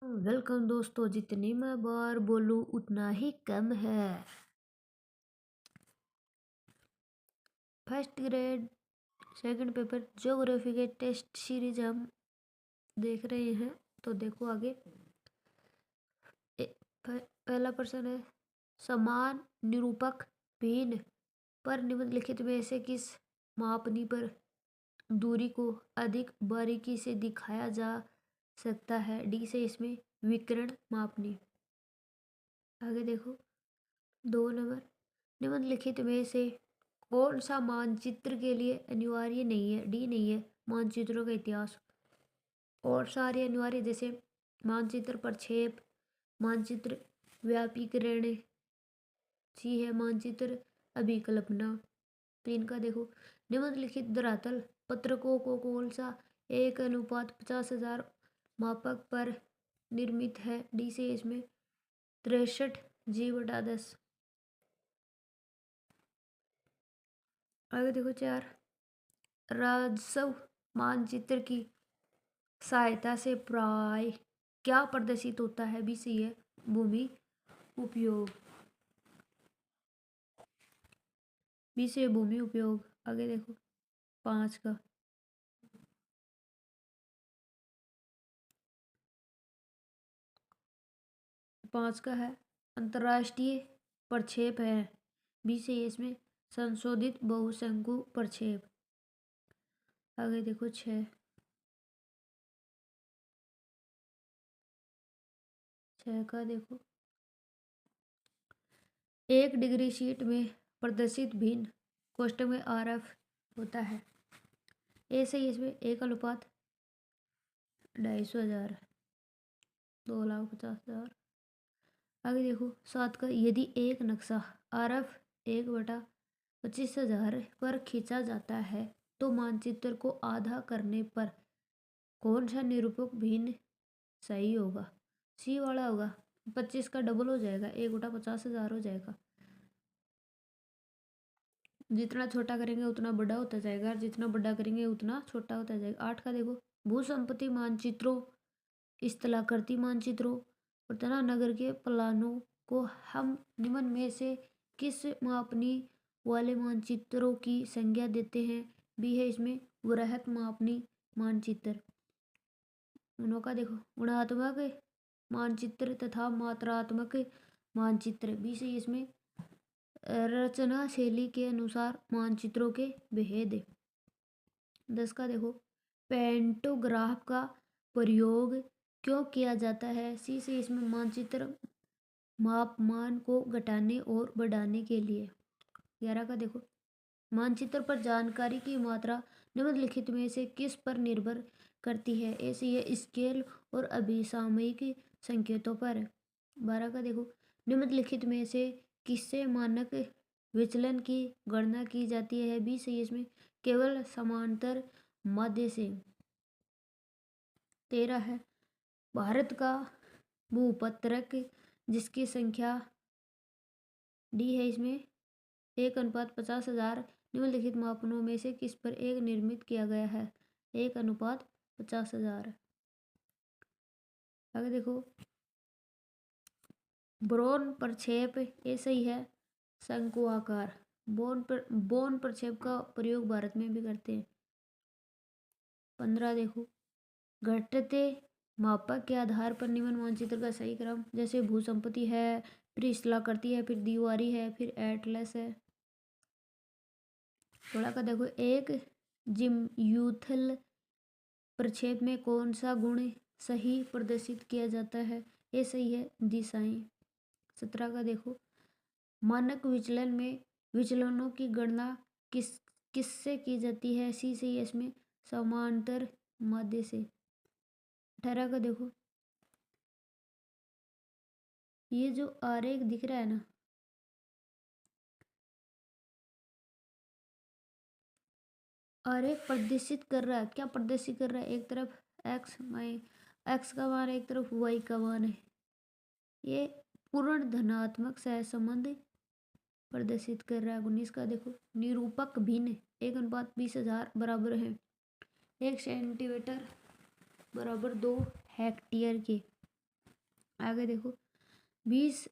Welcome दोस्तों, जितनी मैं बार बोलूं उतना ही कम है। First grade second paper geography के टेस्ट सीरीज हम देख रहे हैं। तो देखो आगे। पहला प्रश्न है, समान निरूपक भिन्न पर निम्नलिखित में से किस मापनी पर दूरी को अधिक बारीकी से दिखाया जा सकता है? डी से इसमें विकिरण मापनी। आगे देखो, 2 नंबर, निम्नलिखित में से कौन सा मानचित्र के लिए अनिवार्य नहीं है? डी नहीं है मानचित्रों का इतिहास। और सारे अनिवार्य, जैसे मानचित्र प्रक्षेप, मानचित्र व्यापीकरण, सी है मानचित्र अभिकल्पना। 3 का देखो, निम्नलिखित धरातल पत्रकों को कौन सा 1:50,000 मापक पर निर्मित है? डी से इसमें 63G/10। आगे देखो 4, राजस्व मानचित्र की सहायता से प्राय क्या प्रदर्शित होता है? बी सी है भूमि उपयोग। बी से भूमि उपयोग। आगे देखो 5 का, 5 का है अंतर्राष्ट्रीय प्रक्षेप है। बी से इसमें संशोधित बहुशंकु प्रक्षेप। आगे देखो 6, 6 का देखो, 1 डिग्री शीट में प्रदर्शित भिन्न कोष्ठक में RF होता है। ए से इसमें 1:250,000, 2,50,000। आगे देखो 7 का, यदि एक नक्शा RF 1/25,000 पर खींचा जाता है तो मानचित्र को आधा करने पर कौन सा निरूपक भिन्न सही होगा? सी वाला होगा। 25 का डबल हो जाएगा, 1/50,000 हो जाएगा। जितना छोटा करेंगे उतना बड़ा होता जाएगा, और जितना बड़ा करेंगे उतना छोटा होता जाएगा। 8 का देखो, भूसंपत्ति मानचित्रों, स्थलाकृति मानचित्रों और तथा नगर के प्लानों को हम निम्न में से किस मापनी वाले मानचित्रों की संज्ञा देते हैं? बी है इसमें वृहत मापनी मानचित्र। उनों का देखो, गुणात्मक मानचित्र तथा मात्रात्मक मानचित्र। बी से इसमें रचना शैली के अनुसार मानचित्रों के भेद। 10 का देखो, पेंटोग्राफ का प्रयोग क्यों किया जाता है? सी से इसमें मानचित्र मापमान को घटाने और बढ़ाने के लिए। 11 का देखो, मानचित्र पर जानकारी की मात्रा निम्नलिखित में से किस पर निर्भर करती है? ए सी है स्केल और अभिसामयिक संकेतों पर। 12 का देखो, निम्नलिखित में से किससे मानक विचलन की गणना की जाती है? बी से इसमें केवल समांतर माध्य से। 13 है, भारत का भूपत्रक जिसकी संख्या, डी है इसमें 1:50,000 निम्नलिखित मापनों में से किस पर एक निर्मित किया गया है? 1:50,000। आगे देखो, ब्रोन प्रक्षेप, ये सही है शंकु आकार। बोन प्रक्षेप का प्रयोग भारत में भी करते हैं। 15 देखो, घटते मापक के आधार पर निम्न मानचित्र का सही क्रम, जैसे भूसंपत्ति है, फिर स्थलाकृति है, फिर दीवारी है, फिर एटलस है। 16 का देखो, एक जिम्यूथल प्रक्षेप में कौन सा गुण सही प्रदर्शित किया जाता है? ये सही है दिशाएं। 17 का देखो, मानक विचलन में विचलनों की गणना किससे की जाती है? सी से इसमें समांतर माध्य से। 18 का देखो, ये जो आरेख दिख रहा है ना, आरेख प्रदर्शित कर रहा है, क्या प्रदर्शित कर रहा है? एक तरफ एक्स का मान है, एक तरफ वाई का मान है। ये पूर्ण धनात्मक सहसंबंध प्रदर्शित कर रहा है। 19 का देखो, निरूपक भिन्न 1:20,000 बराबर है 1 सेंटीमीटर बराबर 2 हेक्टेयर के। आगे देखो 20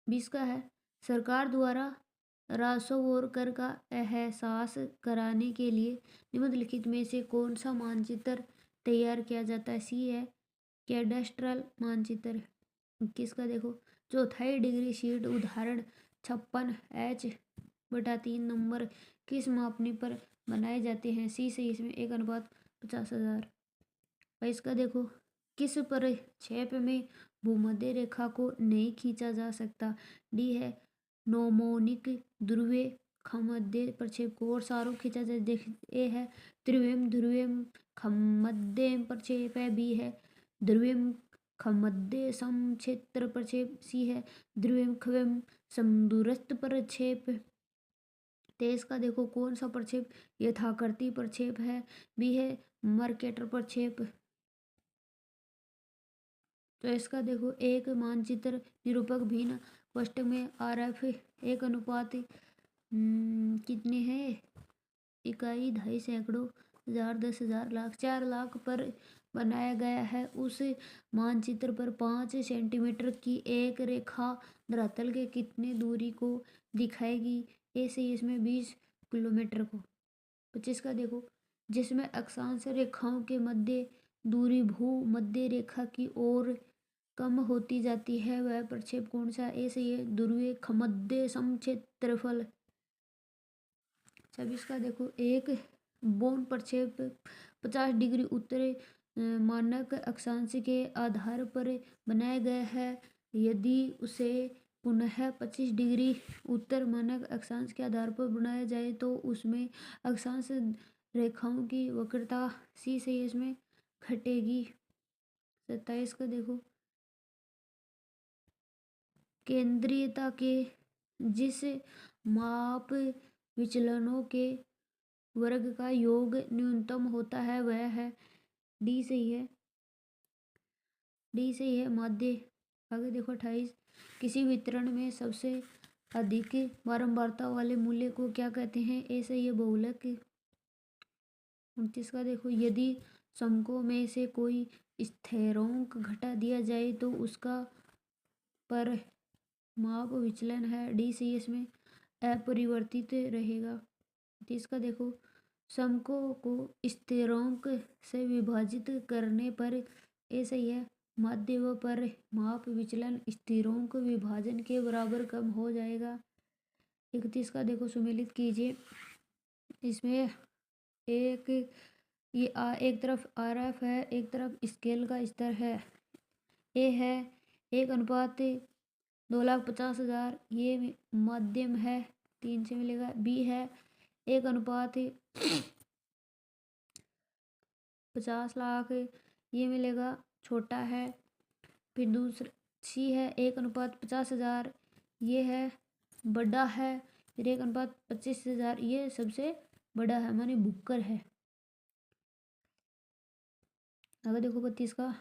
20 का है, सरकार द्वारा राजस्व और कर का एहसास कराने के लिए निम्नलिखित में से कौन सा मानचित्र तैयार किया जाता है? सी है कैडेस्ट्रल मानचित्र। 21 का देखो, चौथाई डिग्री शीट उदाहरण 56H/3 नंबर किस मापनी पर बनाए जाते हैं? सी से इसमें 1:50,000। 22 का देखो, किस प्रक्षेप में भूमध्य रेखा को नहीं खींचा जा सकता? डी है नोमोनिक ध्रुवीय खमध्य प्रक्षेप को, और सारों खींचा जा देख। ए है त्रिविम ध्रुवीय खमध्य प्रक्षेप है। बी है ध्रुवीय खमध्य समक्षेत्र प्रक्षेप। सी है ध्रुवीय खविम समदूरस्थ प्रक्षेप। 23 का देखो, कौन सा प्रक्षेप यथाकृति प्रक्षेप है? बी है मर्केटर प्रक्षेप। तो इसका देखो, एक मानचित्र निरूपक भिन्न कोष्ठक में RF 1 अनुपात कितने हैं? इकाई, दहाई, सैकड़ों, हजार, 10,000, लाख, 4 लाख पर बनाया गया है। उस मानचित्र पर 5 सेंटीमीटर की एक रेखा धरातल के कितने दूरी को दिखाएगी? ए से इसमें 20 किलोमीटर को। 25 का देखो, जिसमें अक्षांश रेखाओं के मध्य दूरी भू मध्य रेखा की ओर कम होती जाती है, वह प्रक्षेप कौन सा? ए से ये ध्रुवीय खमध्य समक्षेत्रफल। 26 का देखो, एक बौन प्रक्षेप 50 डिग्री उत्तरी मानक अक्षांश के आधार पर बनाया गया है। यदि उसे पुनः 25 डिग्री उत्तर मानक अक्षांश के आधार पर बनाया जाए तो उसमें अक्षांश रेखाओं की वक्रता सी से इसमें घटेगी। 27 का देखो, केंद्रीयता के जिस माप विचलनों के वर्ग का योग न्यूनतम होता है वह है। डी सही है, डी सही है माध्य। आगे देखो 28, किसी वितरण में सबसे अधिक बारंबारता वाले मूल्य को क्या कहते हैं? ए सही है बहुलक। 29 का देखो, यदि समकों में से कोई स्थिरांक घटा दिया जाए तो उसका पर माप विचलन है। डी सी इसमें अपरिवर्तित रहेगा। 30 का देखो, समकों को स्थिरांक से विभाजित करने पर ए सही है माध्य व पर माप विचलन स्थिरांक विभाजन के बराबर कम हो जाएगा। 31 का देखो, सुमेलित कीजिए। इसमें एक एक तरफ RF है, एक तरफ स्केल का स्तर है। ए है 1:2,50,000, ये मध्यम है, 3 से मिलेगा। बी है 1:50,00,000, ये मिलेगा, छोटा है। फिर दूसरा सी है 1:50,000, ये है, बड़ा है। फिर 1:25,000, ये सबसे बड़ा है, माने भुक्कर है। अगर देखो 32 का,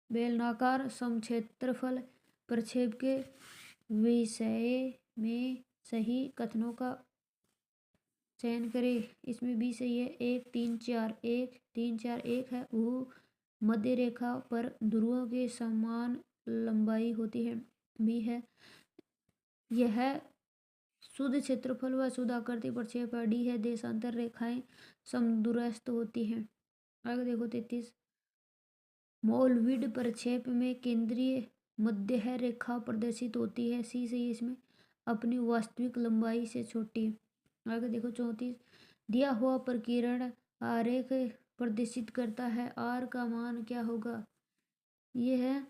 बेलनाकार समक्षेत्रफल प्रक्षेप के विषय में सही कथनों का चयन करें। इसमें बी सही है 1, 3, 4, 1 है वो मध्य रेखा पर ध्रुवों के समान लंबाई होती है। बी है यह शुद्ध क्षेत्रफल व शुद्ध आकृति प्रक्षेप है। डी है देशांतर रेखाएं समदूरस्थ होती हैं। आगे देखो 33, मोलविड प्रक्षेप में केंद्रीय मध्य रेखा प्रदर्शित होती है। सी से इसमें अपनी वास्तविक लंबाई से छोटी। आगे देखो 34, दिया हुआ प्रकीर्ण आरेख प्रदर्शित करता है, आर का मान क्या होगा? ये है,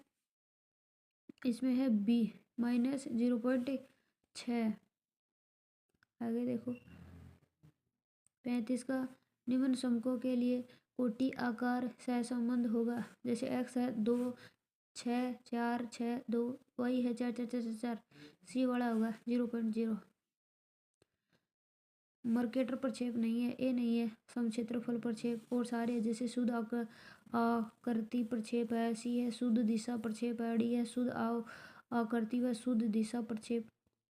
इसमें है बी -0.6। आगे देखो 35 का, निम्न समकों के लिए कोटि आकार सहसंबंध होगा। जैसे x है 2, 6, 4, 6, 2, y है 4, 4, 4, 4, सी वाला होगा 0.0। मर्केटर प्रक्षेप नहीं है, ए नहीं है समक्षेत्रफल प्रक्षेप, और सारे जैसे शुद्ध आकृति प्रक्षेप है। सी है शुद्ध दिशा प्रक्षेप है। डी है शुद्ध आकृति व शुद्ध दिशा प्रक्षेप।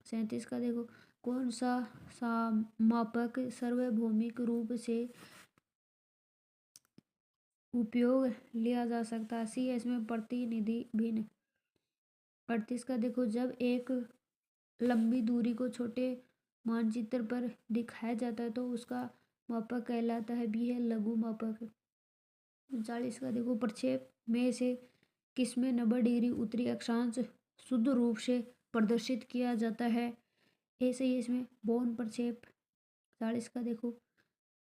37 का देखो, कौन सा मापक सार्वभौमिक रूप से उपयोग लिया जा सकता है? सी है इसमें प्रतिनिधि भिन्न। 38 का देखो, जब एक लंबी दूरी को छोटे मानचित्र पर दिखाया जाता है तो उसका मापक कहलाता है, बी है लघु मापक। 39 का देखो, प्रक्षेप में से किसमें 90 डिग्री उत्तरी अक्षांश शुद्ध रूप से प्रदर्शित किया जाता है? ए सही है इसमें, बौन प्रक्षेप। 40 का देखो,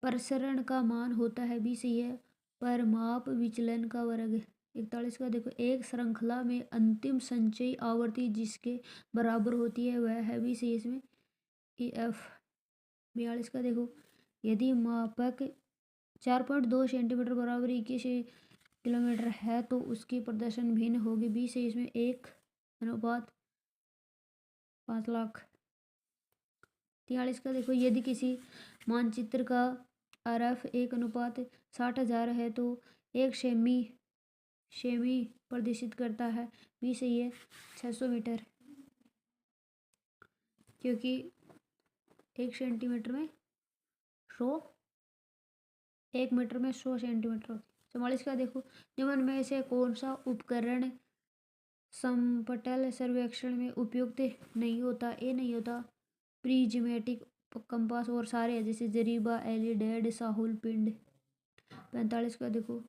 प्रसरण का मान होता है, बी सही है, परमाप विचलन का वर्ग। 41 का देखो, एक श्रृंखला में अंतिम संचयी आवर्ती जिसके बराबर होती है वह है, बी सही है इसमें, ई एफ। 42 का देखो, यदि मापक 4.2 सेंटीमीटर बराबर 21 किलोमीटर है तो उसकी प्रदर्शन भिन्न होगी, बी सही इसमें, 1:5 लाख। 43 का देखो, यदि किसी मानचित्र का RF 1:60,000 है तो 1 सेमी प्रदर्शित करता है, बी सही है, 600 मीटर, क्योंकि 1 सेंटीमीटर में 100, 1 मीटर में 100 सेंटीमीटर होती है। 44 का देखो, निम्न में से कौन सा उपकरण समपटल सर्वेक्षण में उपयुक्त नहीं होता? ए नहीं होता प्रिज्मेटिक कंपास और सारे जैसे जरीबा, एलिडेड, साहुल पिंड। 45 का देखो,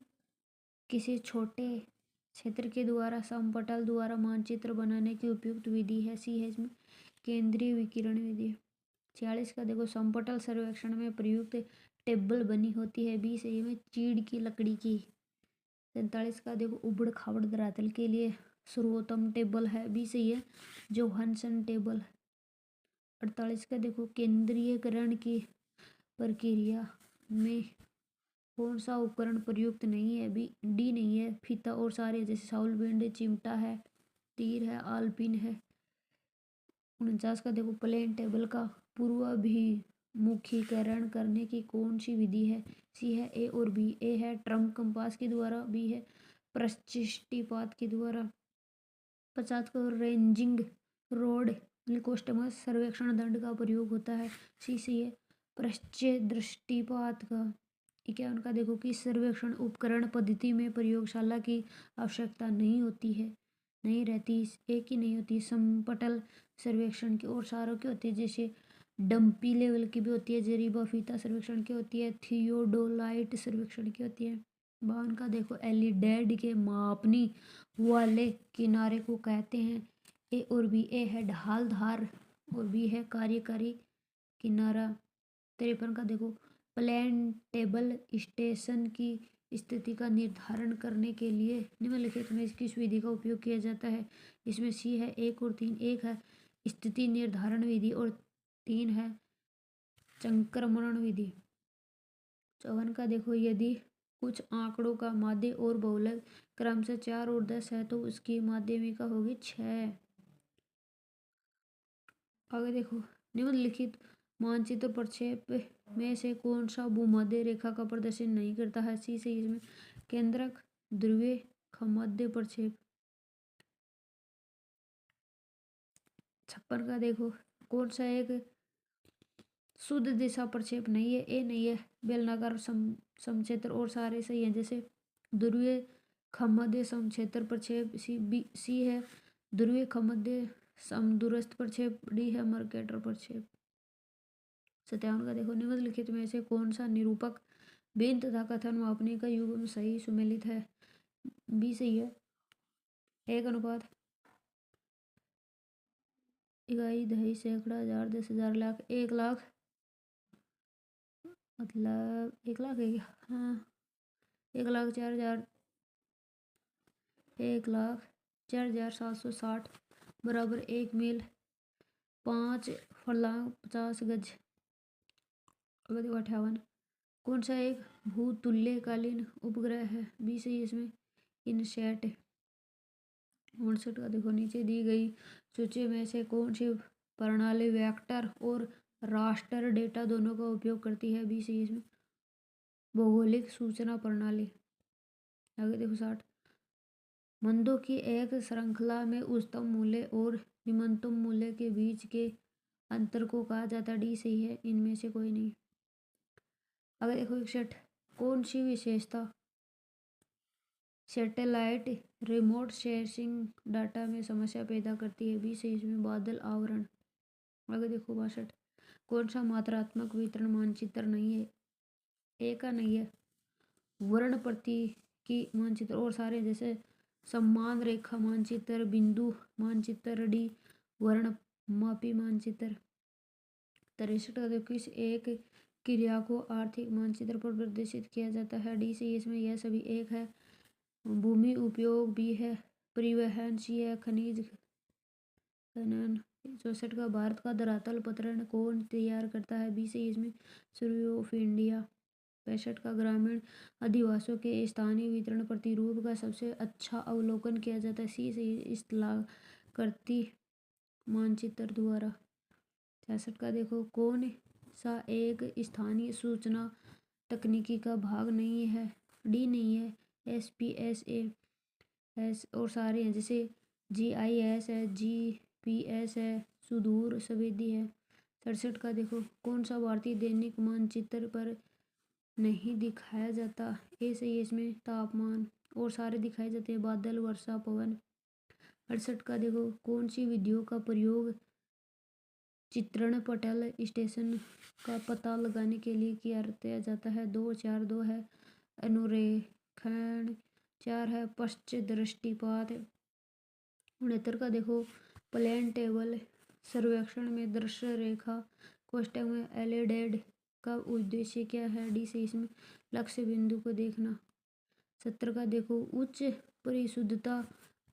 किसी छोटे क्षेत्र के द्वारा समपटल द्वारा मानचित्र बनाने की उपयुक्त विधि है, सी है इसमें, केंद्रीय विकिरण विधि। 46 का देखो, समपटल सर्वेक्षण में प्रयुक्त टेबल बनी होती है, बी सही में, चीड़ की लकड़ी की। 47 का देखो, उबड़ खाबड़ धरातल के लिए सर्वोत्तम टेबल है, बी सही है, जोहानसन टेबल। 48 का देखो, केंद्रीयकरण की प्रक्रिया में कौन सा उपकरण प्रयुक्त नहीं है? बी डी नहीं है, फीता और सारे जैसे साउल विंड, चिमटा है, तीर है, आलपिन है। 49 का देखो, प्लेन टेबल का पूर्वाभिमुखीकरण करने की कौन सी विधि है? सी है ए और बी। ए है ट्रम्प कंपास के द्वारा, बी है प्रश्चिष्टिपात के द्वारा। 50 का रेंजिंग रोड लिकोस्टमस सर्वेक्षण दंड का प्रयोग होता है, सी सी है प्रश्चय दृष्टिपात का। 51 का देखो कि सर्वेक्षण उपकरण पद्धति में प्रयोगशाला की आवश्यकता नहीं होती है, नहीं रहती, एक ही नहीं होती, समपटल सर्वेक्षण की और सारों की होती है, जैसे डंपी लेवल की भी होती है, जरीबा फीता सर्वेक्षण की होती है, थियोडोलाइट सर्वेक्षण की होती है। 52 का देखो, एलिडेड के मापनी वाले किनारे को कहते हैं, ए और बी। ए है ढाल धार और बी है कार्यकारी किनारा। 53 का देखो, प्लेन टेबल स्टेशन की स्थिति का निर्धारण करने के लिए निम्नलिखित में किस विधि का उपयोग किया जाता है? इसमें सी है 1 और 3। 1 है स्थिति निर्धारण विधि और 3 है संक्रमण विधि। 54 का देखो, यदि कुछ आंकड़ों का माध्य और बहुलक क्रमशः 4 और 10 है तो उसकी माध्यमिका होगी 6। आगे देखो, निम्नलिखित मानचित्र प्रक्षेप में से कौन सा भूमध्य रेखा का प्रदर्शन नहीं करता है? सी सही इसमें, केंद्रक ध्रुवीय मध्य प्रक्षेप। 56 का देखो, कौन सा एक शुद्ध दिशा प्रक्षेप नहीं है? ए नहीं है बेलनाकार समक्षेत्र और सारे सही हैं, जैसे ध्रुवीय मध्य समक्षेत्र प्रक्षेप, सी है ध्रुवीय मध्य समदूरस्थ प्रक्षेप, डी है मर्केटर प्रक्षेप। 57 का देखो, निम्नलिखित में से कौन सा निरूपक बेन तथा कथन मापने का युग्म सही सुमेलित है? बी सही है, 1:, इकाई, दहाई, सैकड़ा, हजार, 10,000, लाख। 1 लाख मतलब 1 लाख है क्या? हाँ, 1,04,000, 1,04,760 बराबर 1 मील, 5 फर्लांग 50 गज। अगर देखो 58, कौन सा एक भूतुल्यकालीन उपग्रह है? बी सही है इसमें, इनसैट। 59 का देखो, नीचे दी गई सूची में से कौन सी प्रणाली वेक्टर और रास्टर डेटा दोनों का उपयोग करती है? बी सही है इसमें, भौगोलिक सूचना प्रणाली। आगे देखो 60, मंदों की एक श्रृंखला में उच्चतम मूल्य और निम्नतम मूल्य के बीच के अंतर को कहा जाता है, डी सही है, इनमें से कोई नहीं। आगे देखो 61, कौन सी विशेषता सैटेलाइट रिमोट सेंसिंग डाटा में समस्या पैदा करती है। 20 इसमें बादल आवरण। आगे देखो 62, कौन सा मात्रात्मक वितरण मानचित्र नहीं है? ए का नहीं है। वर्ण प्रतीकी मानचित्र और सारे जैसे सम्मान रेखा मानचित्र, बिंदु मानचित्र, डी वर्ण मापी मानचित्र। 63 का देखो, किस एक क्रिया को आर्थिक मानचित्र पर प्रदर्शित किया जाता है? डी से इसमें यह सभी एक है। भूमि उपयोग बी है। परिवहन सी है। खनिज खनन। 64 का, भारत का धरातल पत्रण कौन तैयार करता है? बी से इसमें सर्वे ऑफ इंडिया। 65 का, ग्रामीण अधिवासियों के स्थानीय वितरण प्रतिरूप का सबसे अच्छा अवलोकन किया जाता है? सी से स्थलाकृति मानचित्र द्वारा। 66 का देखो, कौन सा एक स्थानीय सूचना तकनीकी का भाग नहीं है? डी नहीं है। S P S A S और सारे हैं जैसे GIS है, GPS है, सुदूर संवेदी है। 67 का देखो, कौन सा भारतीय दैनिक मानचित्र पर नहीं दिखाया जाता? ए से इसमें तापमान और सारे दिखाए जाते हैं, बादल वर्षा पवन। 68 का देखो, कौन सी विधियों का प्रयोग चित्रण पटल स्टेशन का पता लगाने के लिए किया जाता है? 2 4 2 है अनुरेखण, 4 है पश्च दृष्टिपात। 69 का देखो, प्लेन टेबल सर्वेक्षण में दृश्य रेखा कोष्ठक में एलईडेड का उद्देश्य क्या है? डी से इसमें लक्ष्य बिंदु को देखना। 70 का देखो, उच्च परिशुद्धता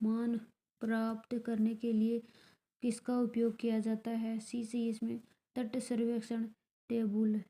मान प्राप्त करने के लिए किसका उपयोग किया जाता है? सी से इसमें तट सर्वेक्षण टेबुल।